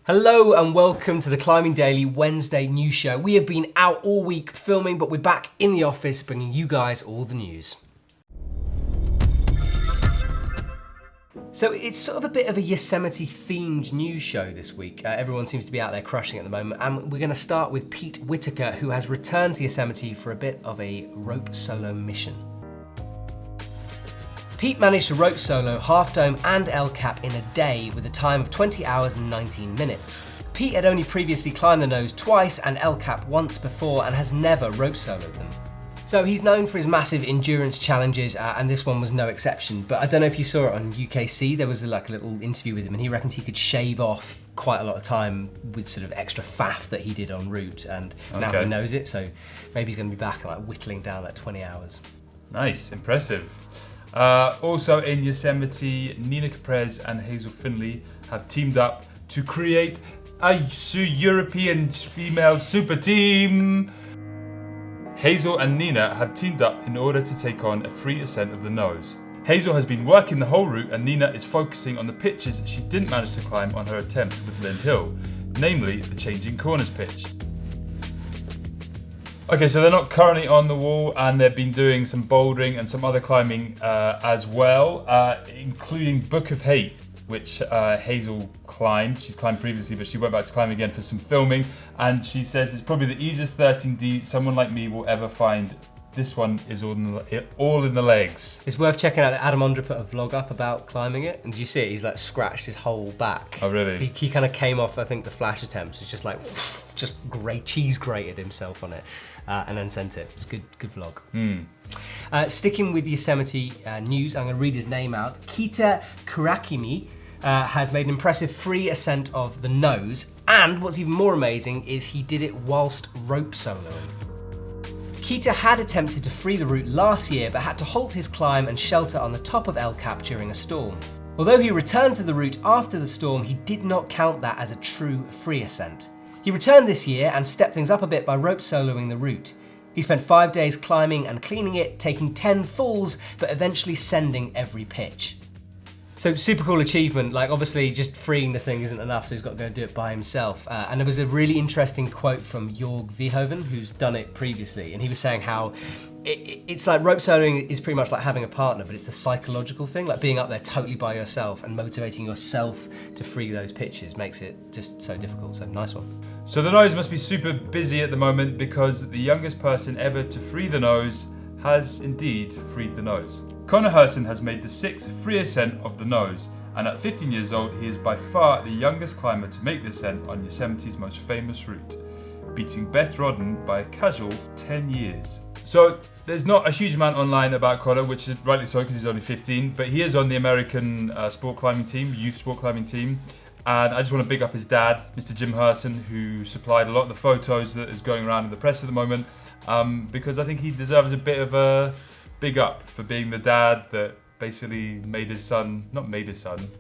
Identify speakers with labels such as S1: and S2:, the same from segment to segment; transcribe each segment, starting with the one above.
S1: Hello and welcome to the Climbing Daily Wednesday news show. We have been out all week filming, but we're back in the office bringing you guys all the news. So it's sort of a bit of a Yosemite themed news show this week. Everyone seems to be out there crushing at the moment, and we're going to start with Pete Whittaker, who has returned to Yosemite for a bit of a rope solo mission. Pete managed to rope solo Half Dome and El Cap in a day with a time of 20 hours and 19 minutes. Pete had only previously climbed the nose twice and El Cap once before and has never rope soloed them. So he's known for his massive endurance challenges and this one was no exception. But I don't know if you saw it on UKC, there was like a little interview with him and he reckons he could shave off quite a lot of time with sort of extra faff that he did en route, and now he knows it, so maybe he's going to be back and like whittling down that 20 hours. Nice, impressive.
S2: Also in Yosemite, Nina Caprez and Hazel Findlay have teamed up to create a European female super team. Hazel and Nina have teamed up in order to take on a free ascent of the nose. Hazel has been working the whole route and Nina is focusing on the pitches she didn't manage to climb on her attempt with Lynn Hill, namely the changing corners pitch. Okay, so they're not currently on the wall and they've been doing some bouldering and some other climbing as well, including Book of Hate, which Hazel climbed. She's climbed previously, but she went back to climb again for some filming. And she says it's probably the easiest 13D someone like me will ever find. This one is all in the legs.
S1: It's worth checking out. Adam Ondra put a vlog up about climbing it, and did you see it? He's like scratched his whole back.
S2: Oh really?
S1: He kind of came off, I think, the flash attempts. It's just like, just cheese grated himself on it, and then sent it. It's good vlog. Sticking with Yosemite news, I'm going to read his name out. Keita Kurakami has made an impressive free ascent of the nose, and what's even more amazing is he did it whilst rope soloing. Keita had attempted to free the route last year but had to halt his climb and shelter on the top of El Cap during a storm. Although he returned to the route after the storm, he did not count that as a true free ascent. He returned this year and stepped things up a bit by rope soloing the route. He spent 5 days climbing and cleaning it, taking 10 falls, but eventually sending every pitch. So super cool achievement, like obviously just freeing the thing isn't enough, so he's got to go do it by himself. And there was a really interesting quote from Jorg Verhoeven, who's done it previously, and he was saying how it's like rope soloing is pretty much like having a partner, but it's a psychological thing, like being up there totally by yourself and motivating yourself to free those pitches makes it just so difficult, so nice one.
S2: So the nose must be super busy at the moment because the youngest person ever to free the nose has indeed freed the nose. Connor Herson has made the 6th free ascent of the nose, and at 15 years old, he is by far the youngest climber to make the ascent on Yosemite's most famous route, beating Beth Rodden by a casual 10 years. So there's not a huge amount online about Connor, which is rightly so because he's only 15, but he is on the American sport climbing team, youth sport climbing team. And I just want to big up his dad, Mr. Jim Herson, who supplied a lot of the photos that is going around in the press at the moment, because I think he deserves a bit of a big up for being the dad that basically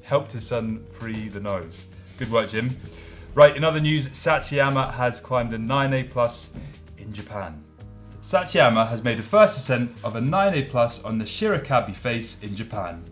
S2: helped his son free the nose. Good work, Jim. Right, in other news, Sachi Amma has climbed a 9A+ in Japan. Sachi Amma has made a first ascent of a 9A+ on the Shirakabe face in Japan.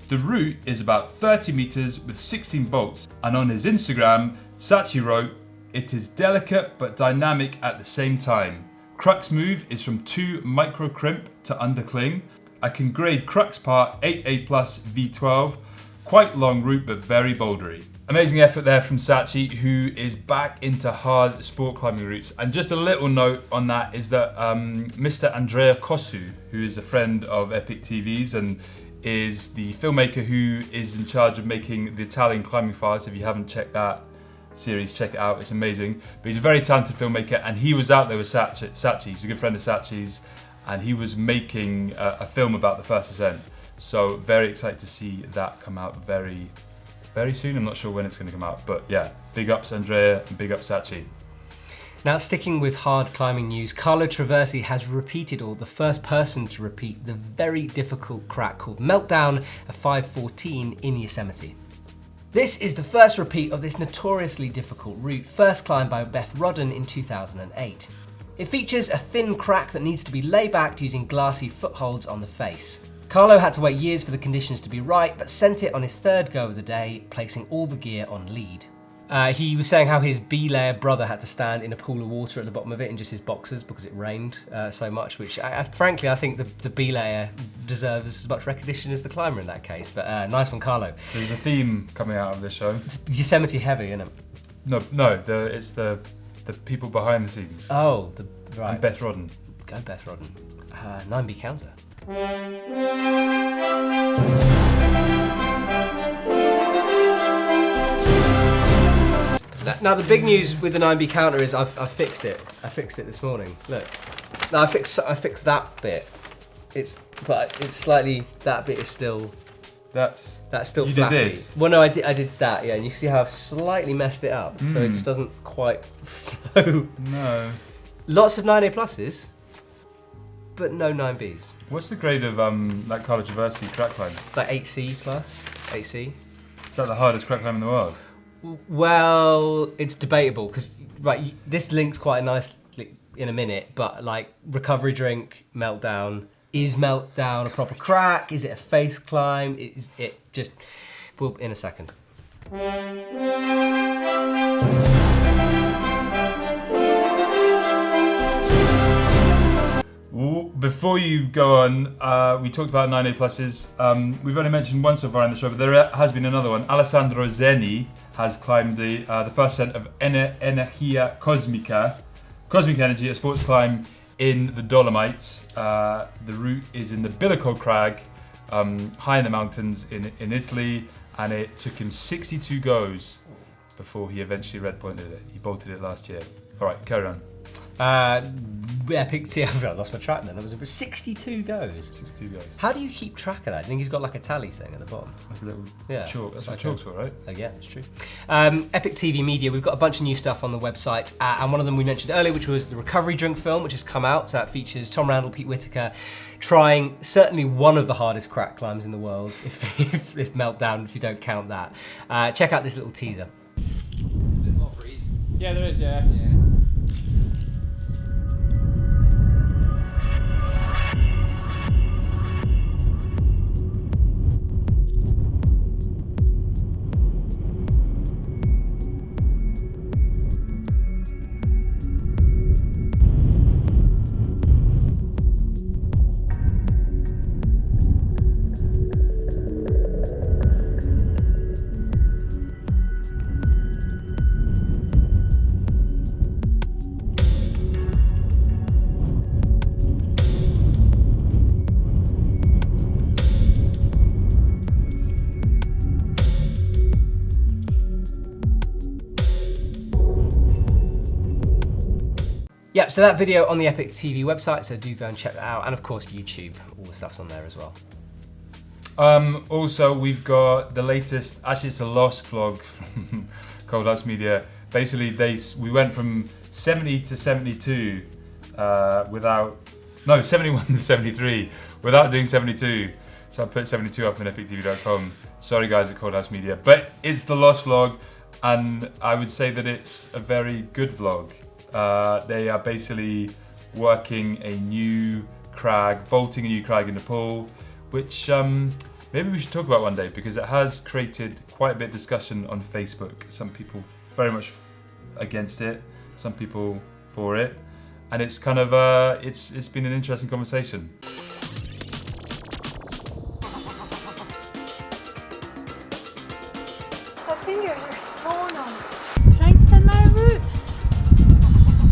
S2: The route is about 30 meters with 16 bolts, and on his Instagram, Sachi wrote, "It is delicate but dynamic at the same time. Crux move is from 2 micro crimp to undercling. I can grade crux part 8A+ V12. Quite long route but very bouldery." Amazing effort there from Sachi, who is back into hard sport climbing routes. And just a little note on that is that Mr. Andrea Cosu, who is a friend of EpicTV's and is the filmmaker who is in charge of making the Italian climbing files. If you haven't checked that series, check it out, it's amazing. But he's a very talented filmmaker and he was out there with Sachi, he's a good friend of Sachi's, and he was making a film about the first ascent. So very excited to see that come out very, very soon. I'm not sure when it's going to come out, but yeah, big ups Andrea and big ups Sachi.
S1: Now, sticking with hard climbing news, Carlo Traversi has repeated, or the first person to repeat, the very difficult crack called Meltdown, a 514 in Yosemite. This is the first repeat of this notoriously difficult route, first climbed by Beth Rodden in 2008. It features a thin crack that needs to be lay-backed using glassy footholds on the face. Carlo had to wait years for the conditions to be right, but sent it on his third go of the day, placing all the gear on lead. He was saying how his B-layer brother had to stand in a pool of water at the bottom of it in just his boxers because it rained so much, which frankly I think the B-layer deserves as much recognition as the climber in that case. But nice one, Carlo.
S2: There's a theme coming out of this show.
S1: It's Yosemite heavy, isn't it?
S2: No, it's the people behind the scenes.
S1: Oh, right.
S2: And Beth Rodden.
S1: Go Beth Rodden. 9B counter. Now the big news with the 9B counter is I've fixed it. I fixed it this morning. Look. Now I fixed that bit. But it's slightly, that bit is still. That's still
S2: you
S1: flappy.
S2: Did this?
S1: Well, no, I did that. Yeah, and you see how I've slightly messed it up, so it just doesn't quite flow.
S2: No.
S1: Lots of 9A pluses, but no 9Bs.
S2: What's the grade of that Carlo Traversi crack climb?
S1: It's like 8C plus, 8C.
S2: Is that the hardest crack climb in the world?
S1: Well, it's debatable because this links quite nicely in a minute, but like recovery drink, Meltdown. Is Meltdown a proper crack? Is it a face climb? Is it just? Well, in a second.
S2: Before you go on, we talked about 9A pluses. We've only mentioned one so far in the show, but there has been another one. Alessandro Zeni has climbed the first ascent of Energia Cosmica, Cosmic Energy, a sports climb in the Dolomites. The route is in the Bilico Crag, high in the mountains in Italy, and it took him 62 goes before he eventually red pointed it. He bolted it last year. All right, carry on.
S1: EpicTV. I lost my track then. That was 62 goes.
S2: 62 goes.
S1: How do you keep track of that? I think he's got like a tally thing at the bottom.
S2: Like a little
S1: Yeah,
S2: chalk. That's what
S1: like
S2: chalk's for, right?
S1: Yeah, it's true. Epic TV Media, we've got a bunch of new stuff on the website, and one of them we mentioned earlier, which was the recovery drink film, which has come out. So that features Tom Randall, Pete Whittaker, trying certainly one of the hardest crack climbs in the world, if Meltdown, if you don't count that. Check out this little teaser.
S3: A bit more breeze.
S4: Yeah, there is, yeah.
S1: Yep, so that video on the Epic TV website, so do go and check that out. And of course, YouTube, all the stuff's on there as well.
S2: Also, we've got the latest, actually it's a lost vlog from Cold House Media. Basically, we went from 70 to 72 71 to 73 without doing 72. So I put 72 up on EpicTV.com. Sorry guys at Cold House Media, but it's the lost vlog, and I would say that it's a very good vlog. They are basically working a new crag, bolting a new crag in the pool, which maybe we should talk about one day because it has created quite a bit of discussion on Facebook. Some people very much against it, some people for it, and it's kind of it's been an interesting conversation.
S5: My fingers are so numb. Trying to set my route.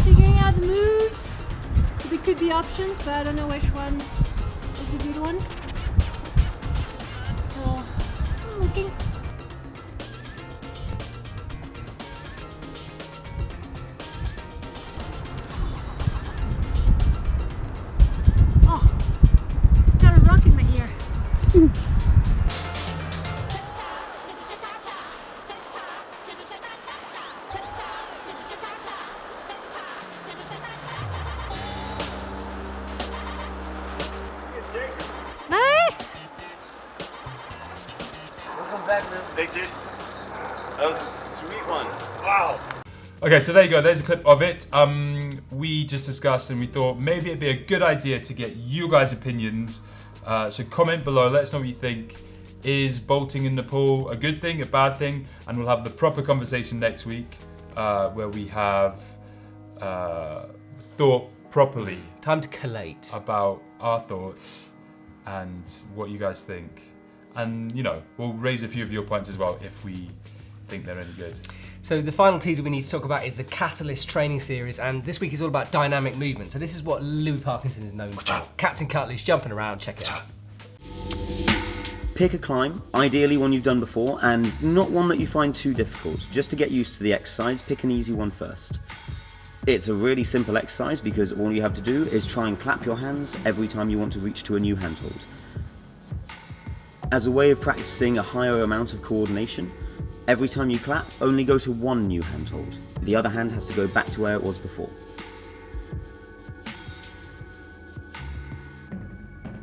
S5: Figuring out the moves. There could be options, but I don't know which one is a good one. So, I'm looking. Oh, got a rock in my ear. Nice!
S3: Welcome back, man.
S4: Thanks, dude. That was a sweet one. Wow.
S2: Okay, so there you go, there's a clip of it. We just discussed and we thought maybe it'd be a good idea to get you guys' opinions. So comment below, let us know what you think. Is bolting in Nepal a good thing, a bad thing? And we'll have the proper conversation next week where we have thought properly.
S1: Time to collate.
S2: About our thoughts and what you guys think. And, you know, we'll raise a few of your points as well if we think they're any good.
S1: So the final teaser we need to talk about is the Catalyst training series, and this week is all about dynamic movement. So this is what Louis Parkinson is known for. Captain Cutlass jumping around, check it out.
S6: Pick a climb, ideally one you've done before, and not one that you find too difficult. Just to get used to the exercise, pick an easy one first. It's a really simple exercise because all you have to do is try and clap your hands every time you want to reach to a new handhold. As a way of practicing a higher amount of coordination, every time you clap, only go to one new handhold. The other hand has to go back to where it was before.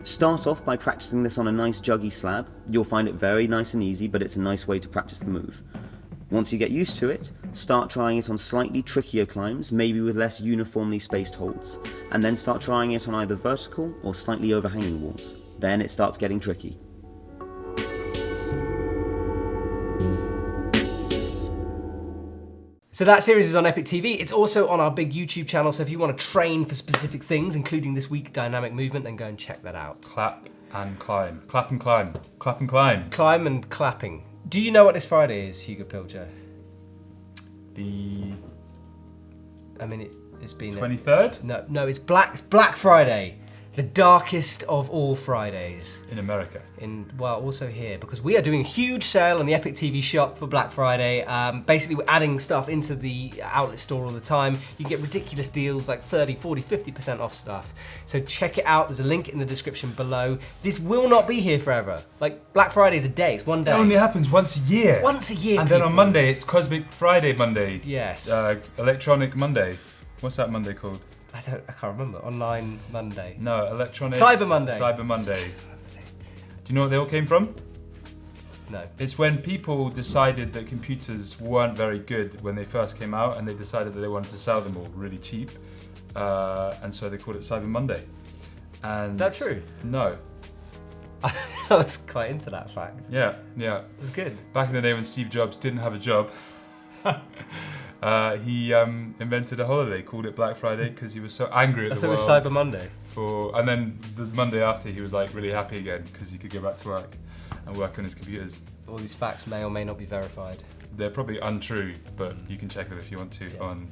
S6: Start off by practicing this on a nice juggy slab. You'll find it very nice and easy, but it's a nice way to practice the move. Once you get used to it, start trying it on slightly trickier climbs, maybe with less uniformly spaced holds, and then start trying it on either vertical or slightly overhanging walls. Then it starts getting tricky.
S1: So that series is on EpicTV. It's also on our big YouTube channel, so if you want to train for specific things, including this week, dynamic movement, then go and check that out.
S2: Clap and climb. Clap and climb. Clap and climb.
S1: Climb and clapping. Do you know what this Friday is, Hugo Pilcher? It's been
S2: 23rd?
S1: No, it's Black Friday. The darkest of all Fridays.
S2: In America.
S1: Also here, because we are doing a huge sale on the EpicTV shop for Black Friday. Basically, we're adding stuff into the outlet store all the time. You can get ridiculous deals like 30, 40, 50% off stuff. So check it out. There's a link in the description below. This will not be here forever. Like, Black Friday is a day, it's one day.
S2: It only happens once a year.
S1: Once a year,
S2: And then on Monday, it's Cosmic Friday Monday.
S1: Yes.
S2: Electronic Monday. What's that Monday called?
S1: I can't remember. Online Monday.
S2: No, electronic.
S1: Cyber Monday.
S2: Cyber Monday. Do you know what they all came from?
S1: No.
S2: It's when people decided that computers weren't very good when they first came out, and they decided that they wanted to sell them all really cheap, and so they called it Cyber Monday. And
S1: Is that true?
S2: No.
S1: I was quite into that fact.
S2: Yeah.
S1: It's good.
S2: Back in the day when Steve Jobs didn't have a job, he invented a holiday, called it Black Friday, because he was so angry at the world.
S1: I thought it was Cyber Monday.
S2: And then the Monday after, he was like really happy again because he could go back to work and work on his computers.
S1: All these facts may or may not be verified.
S2: They're probably untrue, but you can check it if you want to on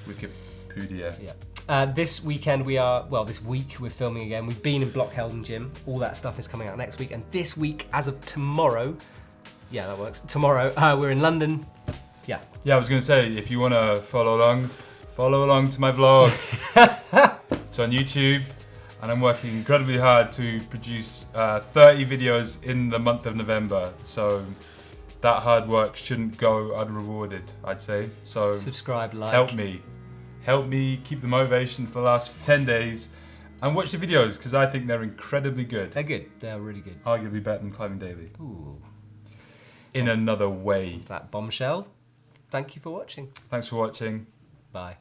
S2: Wikipedia.
S1: Yeah. This week we're filming again. We've been in Blockhelden Gym. All that stuff is coming out next week. And this week, as of tomorrow, yeah, that works. Tomorrow, we're in London.
S2: Yeah, I was going to say, if you want to follow along to my vlog. It's on YouTube, and I'm working incredibly hard to produce 30 videos in the month of November. So that hard work shouldn't go unrewarded, I'd say. So
S1: subscribe, like.
S2: Help me keep the motivation for the last 10 days and watch the videos, because I think they're incredibly good.
S1: They're good. They're really good.
S2: Arguably better than Climbing Daily.
S1: Ooh.
S2: In another way.
S1: That bombshell. Thank you for watching.
S2: Thanks for watching.
S1: Bye.